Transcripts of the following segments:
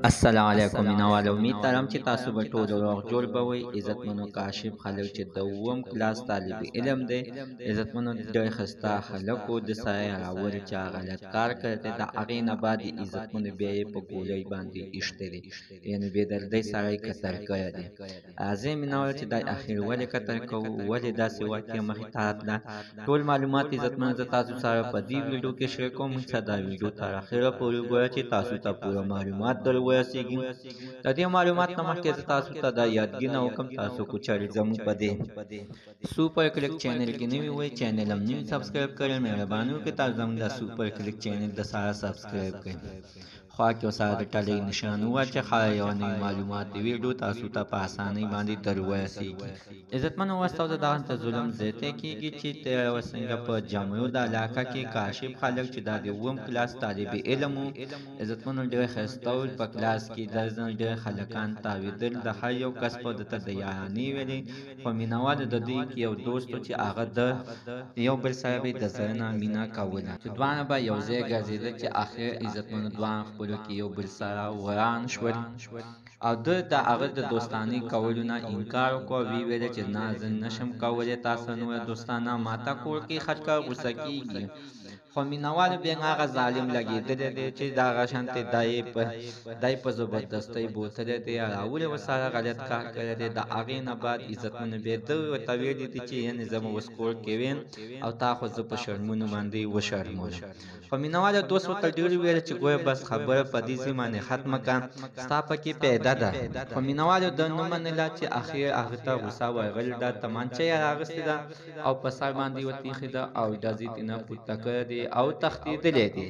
السلام علیکم مینوال امید لرم چې تاسو به ټول روغ جوړ به وئ. عزتمنو کاشف خلک چې د اووم کلاس طالب علم دی، عزتمنو ډېر ښایسته خلکو د سایه راوړي چې هغه غلط کار کړی دی، د هغې نه بعد یې عزتمنو بیا یې په ګولۍ باندې ایښی دی، یعنې بې دردۍ سړی قتل کړی دی. زه مینوال چې دا اخر ولې قتل کوو، ولې داسې واقعه مخې ته راتله، ټول معلومات عزتمنو زه تاسو سره په دې ویډیو کې شیر کوم. چې دا ویډیو تر اخره پورې ګوره چې تاسو ته پوره معلومات در ورسیږي. د دې معلومات نه مخکې زه تاسو ته دا یادګینه وکړم، تاسو کو چارې زموږ په دې سوپر کلیک چینل کې نوي وئ، چینل هم نوي سبسکرایب کړئ. مهرباني وکړئ تاسو زموږ د سوپر کلیک چینل د سره سبسکرایب کړئ. خوا کې سره د ټلۍ نشان وواچوئ، هره یوه نوي معلومات د ویډیو تاسو ته په اسانۍ باندې در ورسیږي. عزتمنو وسو د دغه ته ظلم زیاتی کېږي چې تېره څنګه په جامعو د علاقه کې کاشف خلک چې دا د اووم کلاس طالب علم و، عزتمنو ډېر ښایسته و، په کلاس کې درځنه ډېر هلکان تاوېدل، د هر یو کس په ده ته د یارانې ویلې، خو مینهوالو د دوی کې یو دوست و چې هغه د یو بل سره به د زړه نه مینه کوله، چې دواړه به یو ځای ګرځېدل، چې اخر عزتمنو دواړه خپلو کې یو بل سره وران شول او ده د هغه د دوستانې کولو نه انکار وکړ. ویې ویل چې نه، زه نشم کولی تاسو نور دوستانه ماته کور کې خټ کړ، غوسه کېږي. خو مینهوالو بیا هغه ظالم لګېدلی دی چې دغه شانتې دی په زبردستۍ بوتلی دی، راولې ورسره غلط کار کړی دی. د هغې نه بعد عزتمنو بیا ده ورته ویلي دي چې یعنې زه به اوس کور کې ویم او تا خو زه په شرمونو باندې وشرمولم. خو مینهوالو دوست ورته ډېر وویل چې ګوره بس خبره په دې ځای باندې ختمه کړه، ستا پکې پیدا ده. خو مینهوالو ده نه منله، چې اخر هغه ته غوسه ورغلې ده، تمانچه یې راغستې ده او په سر باندې وتېښې ده او ډزې ترې نه پورته کړی دی او تښتېدلی دی.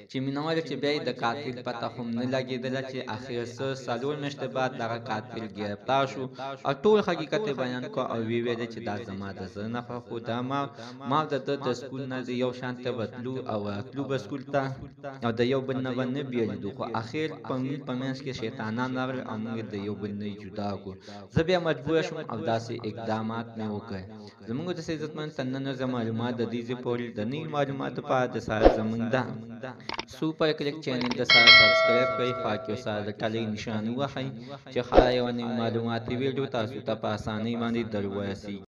چې مینهوالو چې بیا یې د قاتل پته هم نه لګېدله، چې اخر څلور میاشتې بعد دغه قاتل ګرفتار شو او ټول حقیقت یې بیان کړ او ویې ویل چې دا زما د زړه نه خوښ و، دا ما د ده د سکول نه د یو شان ته بتلو او راتلو به سکول ته او د یو بل نه به نه بېلېدو، خو اخر په منځ کې شیطانان راغلل او موږ د یو بل نه جدا کړو. زه بیا مجبوره شوم او داسې اقدامات مې وکړل. زموږ د عزتمن تر نن ورځې معلومات د دې ځای پورې د نوي معلوماتو په اړه د سره زموږ د سوپر کلیک چینل د سره سبسکرایب کړئ، خوا کې سره د ټلۍ نشان ووهئ چې هره یوه نوي معلوماتي ویډیو تاسو ته په اسانۍ باندې در ورسیږي.